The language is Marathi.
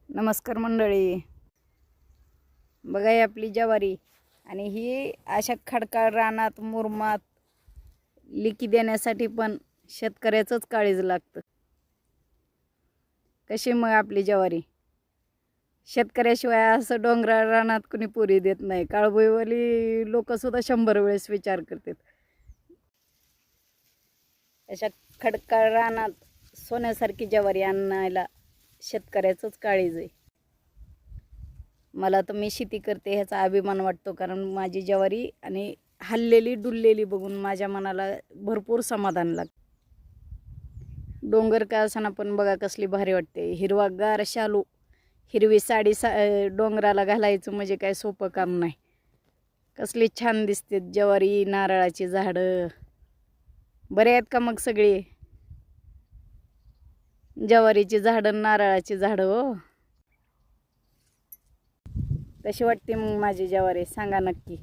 नमस्कार मंडळी, बघा ही आपली ज्वारी आणि ही अशा खडकाळ रानात मुरमात लिकी देण्यासाठी पण शेतकऱ्याचंच काळीज लागतं। कशी मग आपली ज्वारी शेतकऱ्याशिवाय असं डोंगराळ रानात कुणी पुरी देत नाही। काळभोईवाली लोक सुद्धा 100 वेळेस विचार करतात। अशा खडकाळ रानात सोन्यासारखी ज्वारी आणायला शेतकऱ्याचंच काळीज आहे। मला तर मी शेती करते ह्याचा अभिमान वाटतो, कारण माझी ज्वारी आणि हल्लेली डुललेली बघून माझ्या मनाला भरपूर समाधान लागतं। डोंगर का असना पण बघा कसली भारी वाटते। हिरवागार शालू, हिरवी साडी डोंगराला घालायचं म्हणजे काय सोपं काम नाही। कसली छान दिसते ज्वारी, नारळाची झाडं। बरे आहेत का मग सगळे? ज्वारीची झाडं, नारळाची झाडं हो। कशी वाटते मग माझी ज्वारी सांगा नक्की।